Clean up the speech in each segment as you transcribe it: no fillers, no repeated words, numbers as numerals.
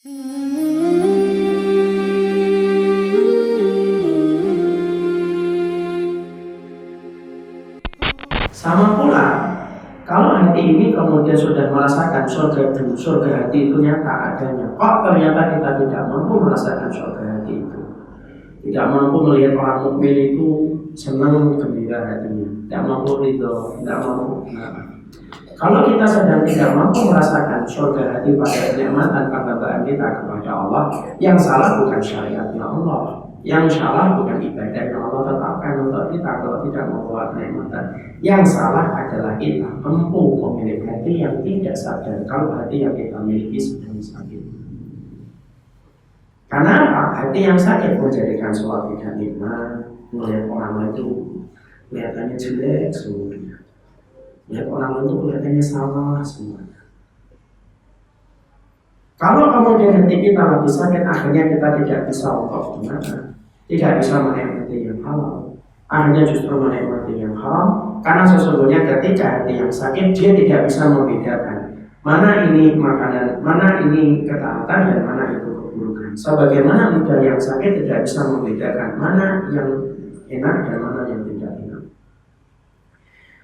Sama pula, kalau hati ini kemudian sudah merasakan surga hati itu nyata adanya, kok ternyata kita tidak mampu merasakan surga hati itu, tidak mampu melihat orang mukmin itu senang gembira hatinya, tidak mampu ridho, tidak mampu. Kalau kita sedang tidak mampu merasakan surga hati pada kenikmatan penghambaan kita kepada Allah, yang salah bukan syariatnya Allah, yang salah bukan ibadah yang Allah tetapkan untuk kita kalau tidak membawa kenikmatan. Yang salah adalah kita mampu memiliki hati yang tidak sadar kalau hati yang kita miliki sedang sakit. Karena apa? Hati yang sakit menjadikan sholat tidak nikmat, melihat orang lain itu kelihatannya jelek semuanya, melihat orang lain itu kelihatannya salah semuanya. Kalau kemudian hati kita lagi sakit, akhirnya kita tidak bisa untuk gimana? Tidak bisa menikmati yang halal, akhirnya justru menikmati yang haram. Karena sesungguhnya ketika hati yang sakit, dia tidak bisa membedakan mana ini makanan, mana ini ketaatan, dan mana itu keburukan. Sebagaimana lidah yang sakit tidak bisa membedakan mana yang enak dan mana yang tidak enak.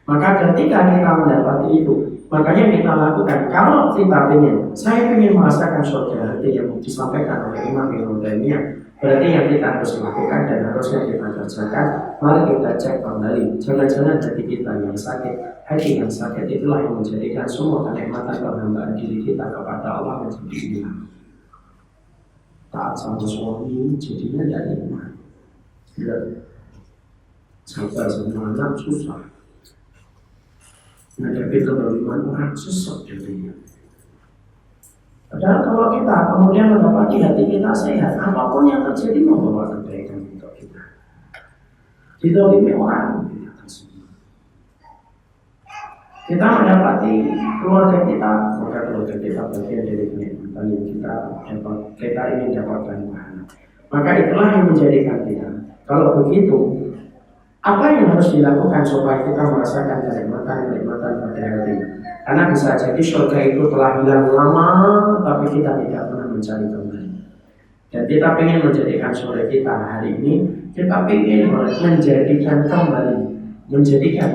Maka ketika kita mendapati itu, makanya kita lakukan. Kalau kita saya ingin merasakan surga hati yang disampaikan oleh Imam Ibnu Taimiyah, berarti yang kita harus lakukan dan harusnya kita kerjakan. Mari kita cek kembali, jangan-jangan hati kita yang sakit. Hati yang sakit itulah yang menjadikan semua kenikmatan penghambaan diri kita kepada Allah menjadi hilang. Taat sama suami jadinya tidak nikmat, sabar sama anak susah, menghadapi kedoliman orang sesat jadinya. Padahal kalau kita kemudian mendapati hati kita sehat, apapun yang terjadi membawa kebaikan untuk kita. Didolimi orang, kita mendapati keluarga kita, maka keluarga kita bagian dari kenikmatan yang kita dapat. Kita ingin dapatkan pahala. Maka itulah yang menjadikan kita. Kalau begitu, apa yang harus dilakukan supaya kita merasakan kenikmatan pada hati? Karena bisa jadi surga itu telah hilang lama, tapi kita tidak pernah mencari kembali. Dan kita ingin menjadikan surga kita hari ini, kita ingin menjadikan kembali, menjadikan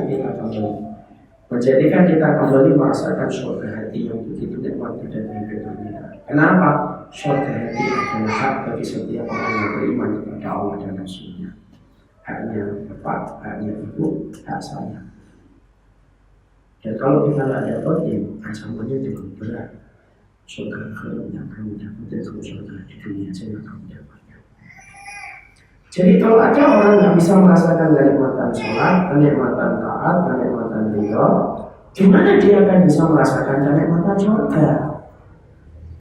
kita kembali merasakan surga hati yang begitu nikmat dan kehidupan kita. Kenapa? Surga hati adalah hak bagi setiap orang yang beriman kepada Allah dan Rasul-Nya. Haknya bapak, haknya ibu, hak saya. Dan kalau kita tidak dapatin, ancamannya dengan berat. Surga akhirat yang kamu dapatin, kalau surga di dunia saja kamu dapatkan. Jadi kalau ada orang yang bisa merasakan kenikmatan sholat, kenikmatan taat, kenikmatan ridho, gimana dia akan bisa merasakan kenikmatan surga?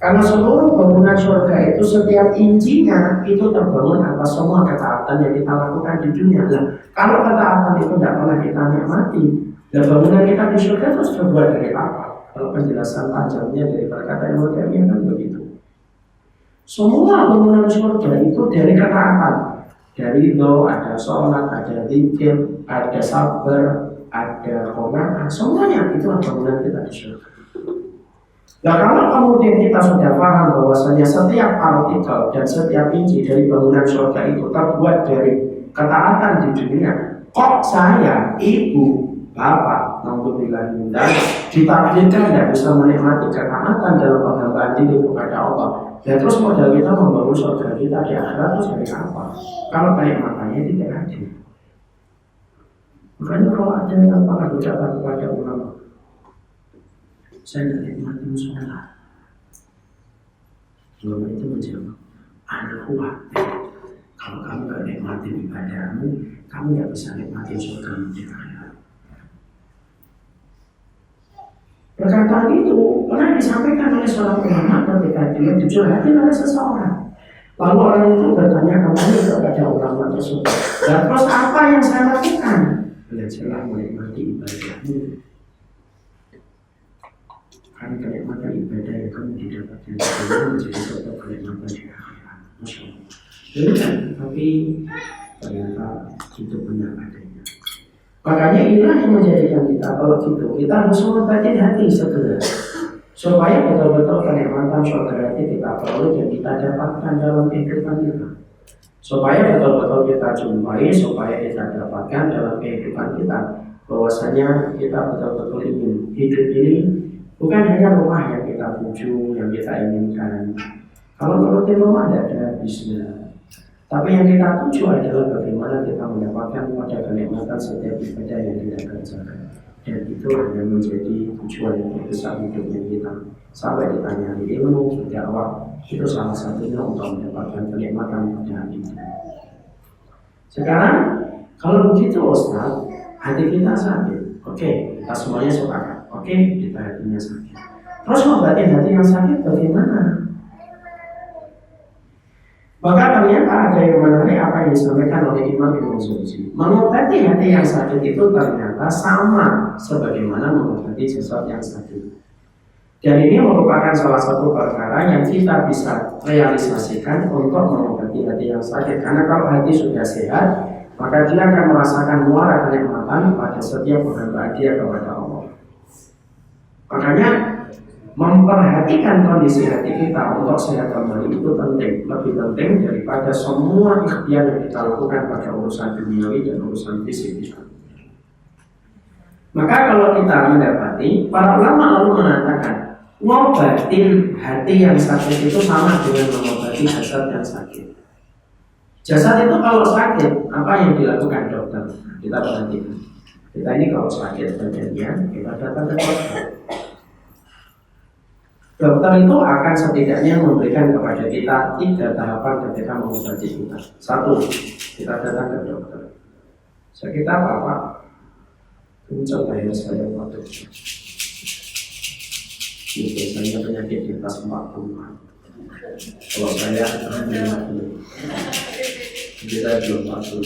Karena seluruh bangunan surga itu setiap injinya itu terbangun atas semua ketaatan yang kita lakukan di dunia. Nah, kalau ketaatan itu tidak pernah kita nikmati, dan bangunan kita di surga itu terbuat dari apa? Kalau penjelasan panjangnya dari perkataan Ibnu Taimiyah kan begitu. Semua bangunan surga itu dari ketaatan. Dari itu ada sholat, ada zikir, ada sabar, ada qanaah, semuanya itu bangunan kita di surga. Nah, kalau kemudian kita sudah paham bahwasanya setiap partikel dan setiap inci dari bangunan surga itu terbuat dari ketaatan di dunia, kok saya, ibu, bapak, naudzubillah min dzalik, ditakdirkan tidak bisa menikmati ketaatan dalam penghambaan diri kepada Allah. Dan terus modal kita membangun surga kita di akhirat itu dari apa? Kalau kenikmatannya tidak ada. Makanya kalau ada yang pernah berkata kepada ulama, saya tidak nikmatin sholat. Ulama itu menjawab, anak khawatir kalau kamu tidak nikmatin ibadahmu, kamu tidak bisa nikmatin surga di akhirat. Perkataan itu pernah disampaikan oleh seorang ulama ketika dia dicurhatin oleh seseorang. Lalu orang itu bertanya kembali kepada ulama tersebut, dan terus apa yang saya lakukan? Belajarlah menikmati ibadahmu. Karena kenikmatan ibadah yang kamu didapatkan di dunia menjadi suatu kenikmatan di akhirat. Masya Allah. Demikian, tapi ternyata itu benar adanya. Makanya inilah yang menjadikan kita kalau gitu, kita harus mengobati hati segera. supaya betul-betul kenikmatan surga itu kita peroleh dan kita dapatkan dalam kehidupan kita. Supaya betul-betul kita jumpai, supaya kita dapatkan dalam kehidupan kita, bahwasanya kita betul-betul ingin hidup ini bukan hanya rumah yang kita tuju, yang kita inginkan. Kalau nurutin rumah tidak ada habisnya. Tapi yang kita tuju adalah bagaimana kita mendapatkan pada kenikmatan setiap ibadah yang kita kerjakan. Dan itu hanya menjadi tujuan yang terbesar hidupnya kita. Sampai ditanya di ilmu, dakwah, itu salah satunya untuk mendapatkan kenikmatan pada hari ini. Sekarang, kalau begitu Ustaz, hati kita sakit. Oke, kita semuanya sepakat. Oke, kita hatinya sakit. Terus ngobatin hati yang sakit bagaimana? Maka ternyata ada yang menarik apa yang disampaikan oleh Imam Ibnu Jauzi. Mengobati hati yang sakit itu ternyata sama sebagaimana mengobati jasad yang sakit. Dan ini merupakan salah satu perkara yang kita bisa realisasikan untuk mengobati hati yang sakit. Karena kalau hati sudah sehat, maka dia akan merasakan muara kenikmatan pada setiap penghambaan dia kepada Allah. Makanya memperhatikan kondisi hati kita untuk sehat kembali itu penting, lebih penting daripada semua ikhtiar yang kita lakukan pada urusan duniawi dan urusan fisik kita. Maka kalau kita mendapati, para ulama lalu mengatakan ngobatin hati yang sakit itu sama dengan mengobati jasad yang sakit. Jasad itu kalau sakit, apa yang dilakukan dokter? Kita perhatikan. Kita ini kalau sakit badannya, kita datang ke dokter. Dokter itu akan setidaknya memberikan kepada kita 3 tahapan ketika mengobati kita. 1, kita datang ke dokter. Sakit apa Pak? Mencoba ya saya waktu itu. Ini biasanya penyakit di atas 40. Kalau saya 50. Kita belum 40.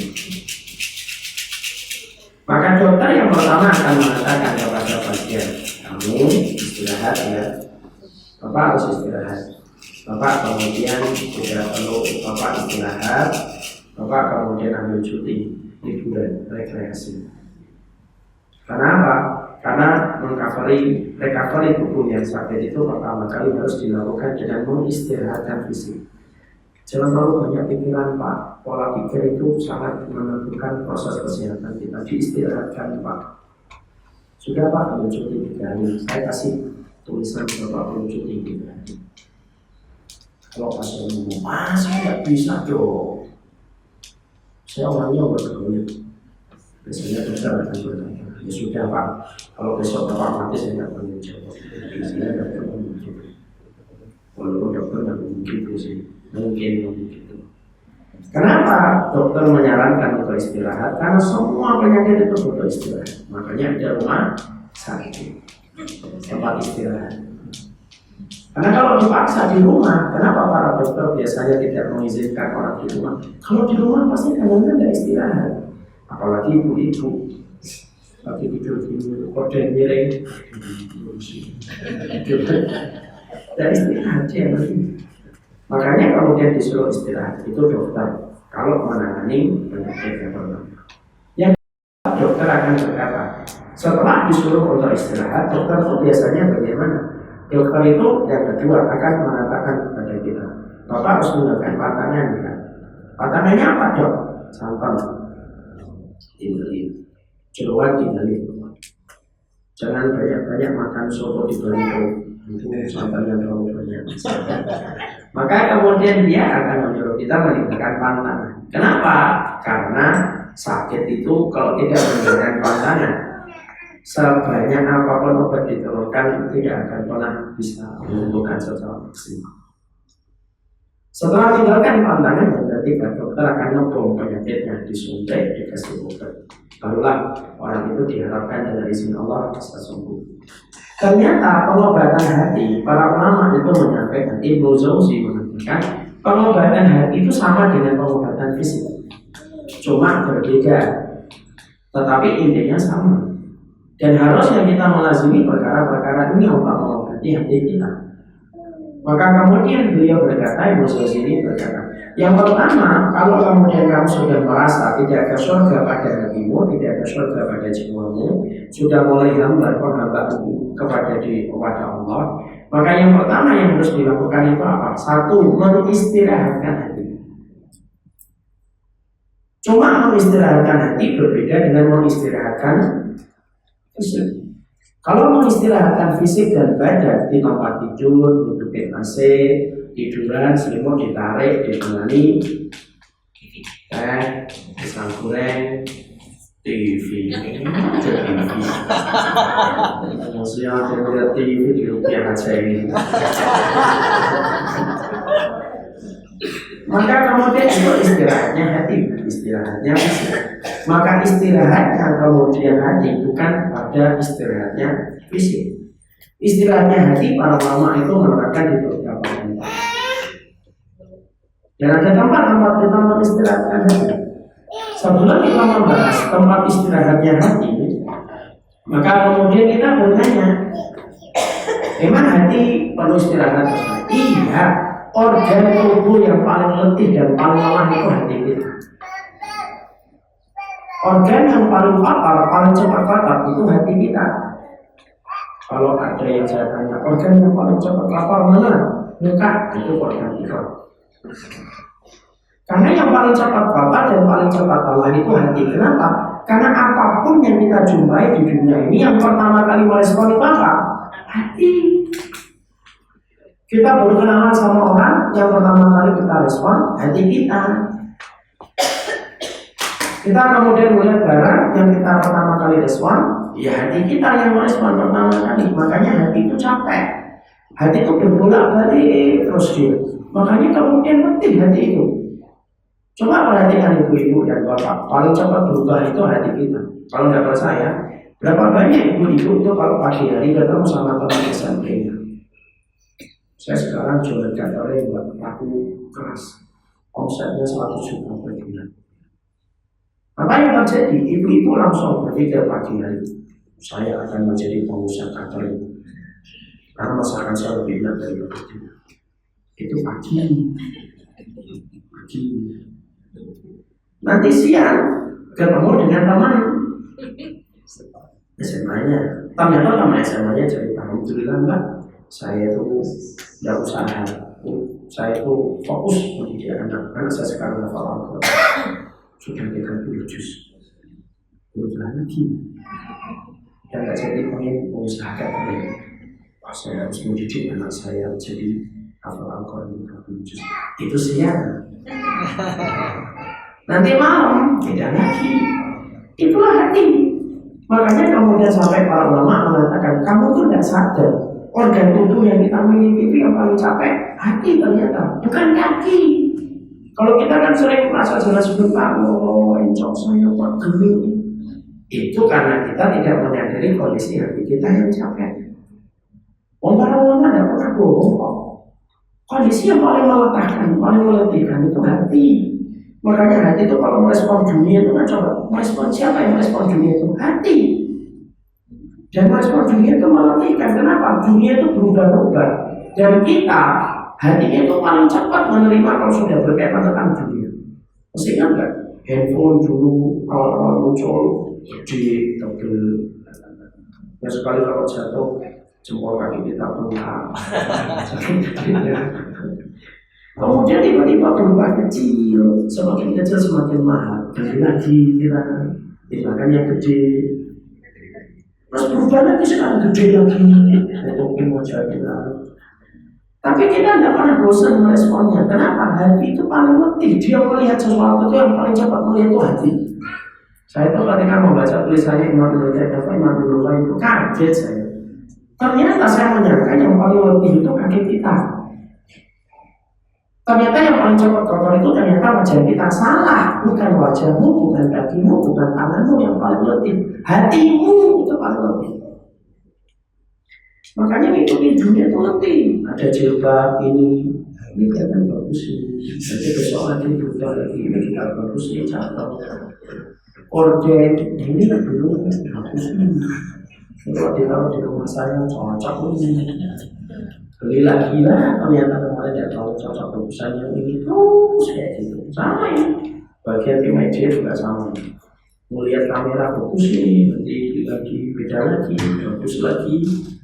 Maka dokter yang pertama akan mengatakan kepada pasien, kamu istirahat ya. Bapak harus istirahat. Bapak kemudian tidak perlu Bapak istirahat. Bapak kemudian ambil cuti, liburan, rekreasi. Kenapa? Karena recovery tubuh yang sakit itu pertama kali harus dilakukan dengan mengistirahatkan fisik. Jangan terlalu banyak pikiran Pak. Pola pikir itu sangat menentukan proses kesehatan kita. Diistirahatkan Pak. Sudah Pak, ambil cuti 3 hari. Saya kasih tulisan berapa perlu cuti 3 hari. Kalau pasien ngomong, saya nggak bisa dong. Saya orangnya berkerumun. Biasanya dokter akan berkata, ya sudah Pak, kalau besok Bapak mati saya nggak perlu jawab. Biasanya dokter ngomong gitu. Walaupun dokter nggak begitu sih, mungkin begitu. Kenapa dokter menyarankan untuk istirahat? Karena semua penyakit itu butuh istirahat. Makanya ada rumah sakit, tempat istirahat. Karena kalau dipaksa di rumah, kenapa para dokter biasanya tidak mengizinkan orang di rumah? Kalau di rumah pasti kadang-kadang nggak istirahat. Apalagi ibu-ibu lagi tidur di kode miring, dan istirahat dia lagi. Makanya kemudian disuruh istirahat itu dokter kalau menangani penyakit yang pertama. Yang kedua, dokter akan berkata, setelah disuruh untuk istirahat, dokter itu biasanya bagaimana? Dokter itu yang kedua akan mengatakan kepada kita, Bapak harus menggunakan pantangan ya. Pantangannya apa dok? Santan, dibeli, jeruan dibeli. Jangan banyak-banyak makan soto di Bali itu santannya terlalu banyak. Maka kemudian dia akan menyuruh kita meninggalkan pantangan. Kenapa? Karena sakit itu kalau tidak menggunakan pantangan, sebanyak apapun obat diturunkan tidak akan pernah bisa menyembuhkan secara maksimal. Setelah tinggalkan pantangan, berarti dokter akan ngebom penyakitnya, disuntik, dikasih obat. Barulah orang itu diharapkan dengan izin Allah bisa sembuh. Ternyata pengobatan hati, para ulama itu menyampaikan, Ibnu Jauzi mengatakan pengobatan hati itu sama dengan pengobatan fisik, cuma berbeda, tetapi intinya sama. Dan harusnya kita melazimi perkara-perkara ini untuk mengobati hati kita. Maka kemudian beliau berkata, Ibnu Jauzi ini berkata, Yang pertama, kalau kemudian kamu sudah merasa tidak ada surga pada hatimu, tidak ada surga pada jiwamu, sudah mulai hambar penghambaanmu kepada Allah, maka yang pertama yang harus dilakukan itu apa? Satu, mengistirahatkan hati. Cuma mengistirahatkan hati berbeda dengan mengistirahatkan fisik. Kalau mengistirahatkan fisik dan badan di tempat tidur, duduk AC, tiduran, selimut ditarik, ditemani, pisang goreng, TV, maksudnya melihat TV di rupiah aja ini. Maka kemudian itu istirahatnya hati, istirahatnya fisik. Maka istirahatnya kemudian hati bukan pada istirahatnya fisik. Istirahatnya hati para ulama itu menerangkan di beberapa tempat. Dan ada tempat-tempat kita mengistirahatkan hati. Sebelum kita membahas tempat istirahatnya hati, maka kemudian kita bertanya, memang hati perlu istirahat? Iya, organ tubuh yang paling letih dan paling lemah itu hati kita. Organ yang paling fatal, paling cepat fatal itu hati kita. Kalau ada yang saya tanya, organ yang paling cepat fatal mana? Muka, itu organ kita. Karena yang paling cepat fatal dan paling cepat fatal itu hati. Kenapa? Karena apapun yang kita jumpai di dunia ini, yang pertama kali merespon itu apa? Hati. Kita baru kenalan sama orang, yang pertama kali kita respon hati kita. Kita kemudian melihat barang yang kita pertama kali respon, ya hati kita yang merespon pertama kali. Makanya hati itu capek, hati itu berbolak-balik terus dia. Makanya kemudian letih hati itu. Coba perhatikan ibu-ibu dan bapak, paling cepat berubah itu hati kita. Kalau nggak percaya, berapa banyak ibu-ibu itu kalau pagi hari ketemu sama teman SMP-nya. Saya sekarang jualan gatornya buat laku keras, omsetnya 100 juta per bulan. Apa yang terjadi? Ibu-ibu langsung berpikir pagi hari, saya akan menjadi pengusaha gatornya karena masakan saya lebih enak dari itu. Itu pagi. Nanti siang ketemu dengan teman SMA-nya. Ternyata teman SMA-nya jadi alhamdulillah Mbak, saya itu tidak usaha, saya itu fokus mendidik anak karena saya sekarang hafal Al-Quran sudah 30 juz. Kebetulan lagi dan nggak jadi pengen mengusahakan ini. Saya harus mendidik anak saya jadi hafal Al-Quran 30 juz. Itu siang. Nanti malam beda lagi. Itulah hati. Makanya kemudian sampai para ulama mengatakan kamu tuh tidak sadar organ tubuh yang kita miliki itu yang paling capek hati ternyata, bukan kaki. Kalau kita kan sering merasa jelas sebentar, oh encok saya kok gini. Itu karena kita tidak menyadari kondisi hati kita yang capek. Para ulama tidak pernah bohong kok. Kondisi yang paling meletakkan, paling meletihkan itu hati. Makanya hati itu kalau merespon dunia itu kan coba merespon siapa yang merespon dunia itu? Hati. Dan merespon dunia itu meletihkan. Kenapa? Dunia itu berubah-ubah. Dan kita, hatinya itu paling cepat menerima kalau sudah berkaitan tentang dunia. Mesti kan enggak? Handphone dulu awal-awal muncul di tebel. Ya sekali kalau jatuh jempol kaki kita penuh. Kemudian tiba-tiba berubah kecil, semakin kecil semakin mahal. Dan lagi kita tindakan yang gede, terus berubah lagi sekarang gede lagi. Mungkin wajah kita. Tapi kita tidak pernah bosan meresponnya. Kenapa? Hati itu paling letih. Dia melihat sesuatu itu yang paling cepat melihat itu hati. Saya itu ketika membaca tulisannya Imam Al-Ghazali itu kaget saya. Ternyata saya menyangka yang paling letih itu kaki kita. Ternyata yang paling cepat kotor itu ternyata wajah kita. Salah, bukan wajahmu, bukan kakimu, bukan tanganmu yang paling letih. Hatimu itu paling letih. Makanya ngikutin dunia itu letih. Ada jilbab ini kan bagus ini. Nanti besok lagi berubah lagi ini kita bagus ini cakep. Orden ini belum bagus ini. Kalau ditaruh di rumah saya cocok ini. Beli lagi lah, ternyata kemarin tidak tahu cocok bagusan yang ini terus kayak gitu. Sama ya, bagian tim media juga sama. Melihat kamera bagus ini, nanti lagi beda lagi, bagus lagi,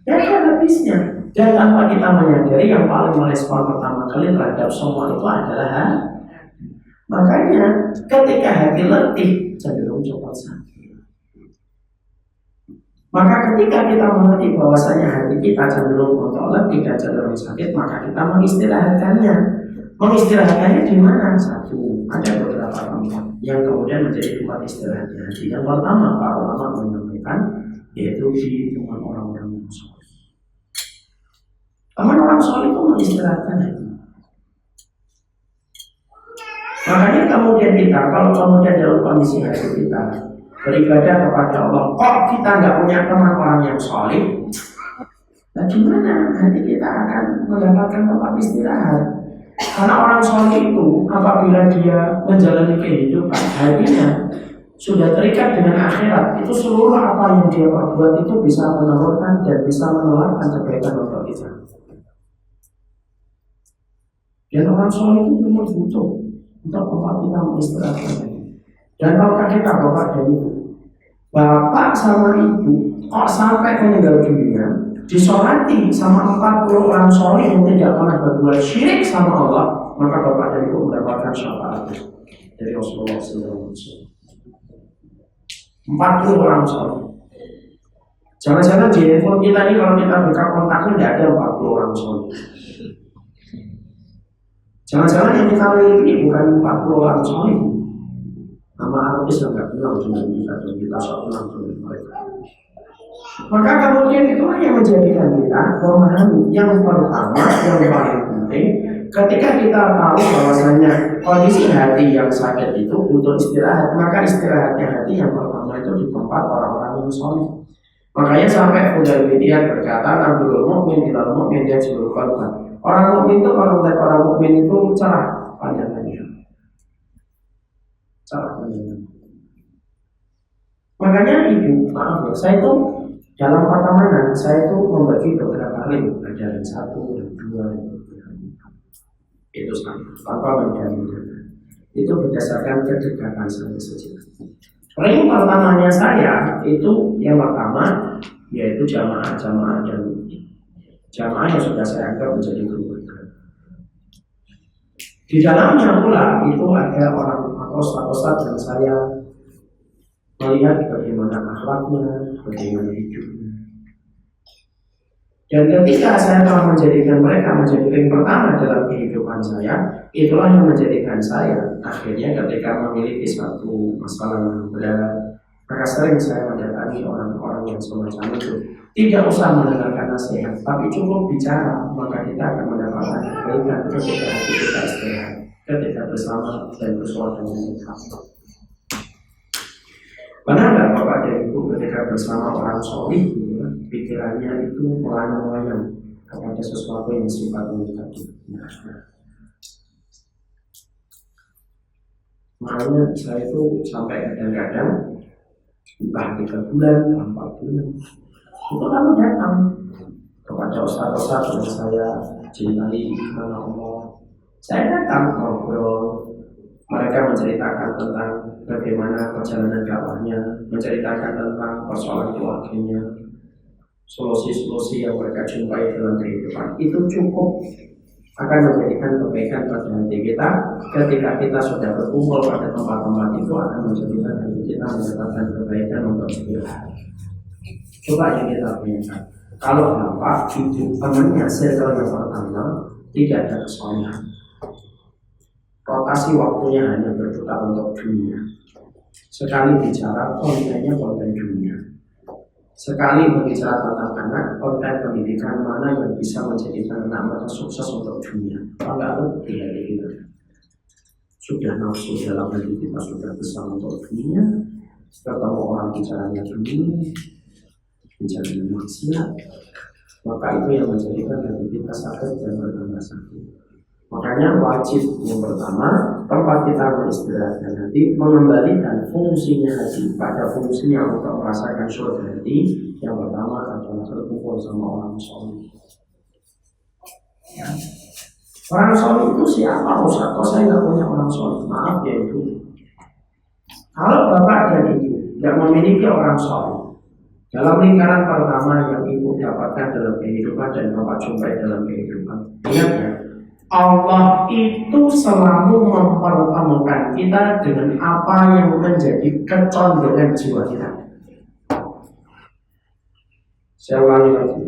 ya ada habisnya. Dan tanpa kita menyadari yang paling merespon pertama kali terhadap semua itu adalah makanya ketika hati letih cenderung cepat sakit. Maka ketika kita mengerti bahwasanya hati kita cenderung untuk letih dan cenderung sakit, maka kita mengistirahatkannya. Mengistirahatkannya di mana? Satu, ada beberapa tempat yang kemudian menjadi tempat istirahatnya hati. Yang pertama, para ulama menyampaikan yaitu di teman orang-orang yang soleh. Teman orang soleh itu mengistirahatkan hati. Makanya kemudian kita, kalau kemudian dalam kondisi hati kita beribadah kepada Allah, kok kita nggak punya teman orang yang soleh, nah gimana hati kita akan mendapatkan tempat istirahat? Karena orang soleh itu apabila dia menjalani kehidupan hatinya sudah terikat dengan akhirat, itu seluruh apa yang dia perbuat itu bisa menelurkan dan bisa menularkan kebaikan untuk kita. Dan orang soleh itu memang butuh untuk tempat kita mengistirahatkan. Dan tahukah kita bapak dan ibu, bapak sama ibu kok sampai meninggal dunia disolati sama 40 orang soleh yang tidak pernah berbuat syirik sama Allah, maka bapak dan ibu mendapatkan syafaat dari Rasulullah SAW. 40 orang soleh. Jangan-jangan di handphone kita ini kalau kita buka kontaknya tidak ada 40 orang soleh. Jangan-jangan yang kita miliki ini bukan 40 orang soleh. Nama artis yang tidak kenal dengan kita dan kita sok kenal dengan mereka. Maka kemudian itulah yang menjadikan kita memahami yang pertama, yang paling penting, ketika kita tahu bahwasanya kondisi hati yang sakit itu butuh istirahat, maka istirahatnya hati yang pertama itu di tempat orang-orang yang soleh. Makanya sampai Hudaybiyah berkata, Nabiul Mu'min ilal Mu'min dia juluh qalban. Orang mukmin itu kalau melihat orang mukmin itu cerah pandangannya, cerah pandangannya. Makanya ibu, maaf ya, saya itu dalam pertemanan saya itu membagi beberapa ring, ada ring 1, ring 2, ring 3. Itu tanpa menjamin. Itu berdasarkan kedekatan saya saja. Ring pertamanya saya itu yang pertama yaitu jamaah dan jamaah yang sudah saya anggap menjadi keluarga. Di dalamnya pula itu ada orang atau ustaz yang saya melihat bagaimana akhlaknya, bagaimana hidupnya. Dan ketika saya telah menjadikan mereka menjadi ring pertama dalam kehidupan saya, itulah yang menjadikan saya akhirnya ketika memiliki satu masalah yang berat, maka sering saya mendatangi orang-orang yang semacam itu. Tidak usah mendengarkan nasihat, tapi cukup bicara, maka kita akan mendapatkan kebaikan ketika hati kita istirahat, ketika bersama dan bersuara dengan Allah. Benar nggak Bapak dan Ibu ketika bersama orang solih, pikirannya itu melayang-layang kepada sesuatu yang sifatnya negatif. Makanya saya itu sampai kadang-kadang entah 3 bulan, 4 bulan, itu lalu datang kepada ustaz-ustaz yang saya cintai karena Allah. Saya datang ngobrol, mereka menceritakan tentang bagaimana perjalanan dakwahnya, menceritakan tentang persoalan keluarganya, solusi-solusi yang mereka jumpai dalam kehidupan. Itu cukup akan menjadikan kebaikan pada hati kita. Ketika kita sudah berkumpul pada tempat-tempat itu akan menjadikan hati kita mendapatkan kebaikan untuk istirahat. Coba yang kita bayangkan, kalau bapak, ibu, temannya circle yang pertama tidak ada kesolehan, rotasi waktunya hanya berputar untuk dunia. Sekali bicara kontennya konten dunia. Sekali berbicara tentang anak, konten pendidikan mana yang bisa menjadikan anak mereka sukses untuk dunia. Kalau lalu tidak kita sudah nafsu dalam diri kita sudah besar untuk dunia, ketemu orang bicaranya dunia, bicaranya maksiat, maka itu yang menjadikan diri kita sakit dan bertambah sakit. Makanya wajib yang pertama, tempat kita beristirahatkan hati, mengembalikan fungsinya hati pada fungsinya untuk merasakan surga hati. Yang pertama adalah berkumpul sama orang soleh. Ya. Orang soleh itu siapa Ustaz? Kok saya nggak punya orang soleh? Maaf ya Ibu. Kalau bapak dan ibu yang memiliki orang soleh dalam lingkaran pertama yang ibu dapatkan dalam kehidupan dan bapak jumpai dalam kehidupan, ingat ya, Allah itu selalu mempertemukan kita dengan apa yang menjadi kecondongan jiwa kita. Saya ulangi lagi.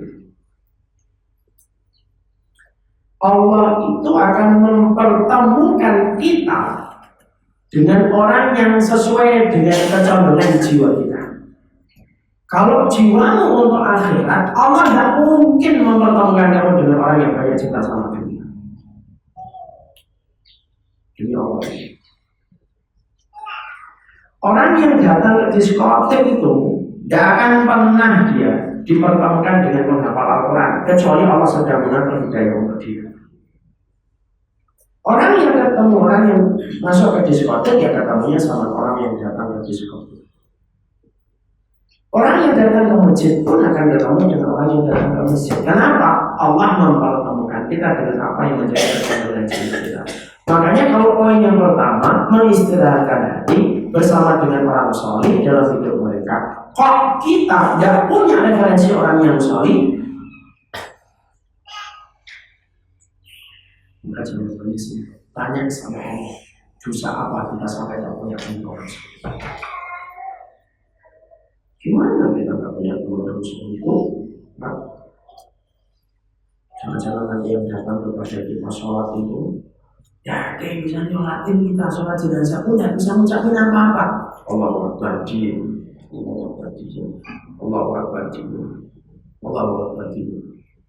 Allah itu akan mempertemukan kita dengan orang yang sesuai dengan kecondongan jiwa kita. Kalau jiwamu untuk akhirat, Allah tidak mungkin mempertemukan kamu dengan orang yang banyak cinta sama dunia. Demi Allah. Orang yang datang ke diskotek itu tidak akan pernah dia dipertemukan dengan menghafal Al-Quran kecuali Allah sedang mengatur hidayah untuk dia. Orang yang ketemu orang yang masuk ke diskotek ya ketemunya sama orang yang datang ke diskotek. Orang yang datang ke masjid pun akan ketemu dengan orang yang datang ke masjid. Kenapa? Allah mempertemukan kita dengan apa yang menjadi kecondongan jiwa kita. Makanya kalau poin yang pertama mengistirahatkan hati bersama dengan orang soleh dalam hidup mereka. Kok kita tidak punya referensi orang yang soleh? Maka jangan berisi. Tanya sama Allah, dosa apa kita sampai tak punya orang soleh? Gimana kita tak punya orang soleh itu? Jangan-jangan nanti yang datang kepada kita sholat itu, ya kayak bisa nyolatin kita sholat jenazah pun tidak bisa mengucapkan apa-apa. Allahu Akbar dia, Allahu Akbar dia, Allahu Akbar dia, Allahu Akbar dia.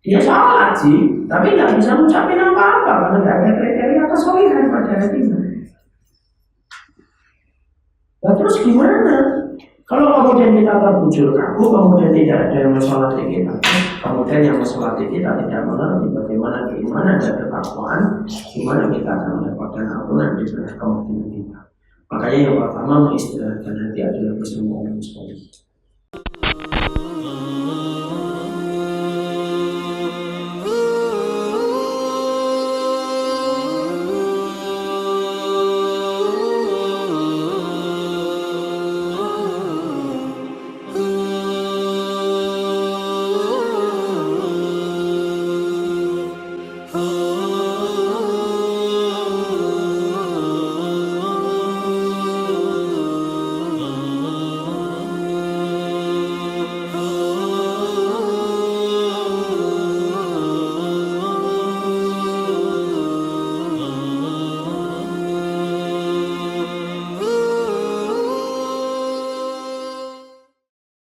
Dia sholat sih, tapi tidak bisa mengucapkan apa-apa karena tidak ada kriteria kesolehan pada hatinya. Nah terus gimana? Kalau kemudian kita terbujur kaku, kemudian tidak ada yang mensolati kita, kemudian yang mensolati kita tidak mengerti bagaimana keimanan dan ketakwaan, gimana kita akan mendapatkan ampunan di tengah kematian kita. Makanya yang pertama mengistirahatkan hati adalah kesembuhan soleh.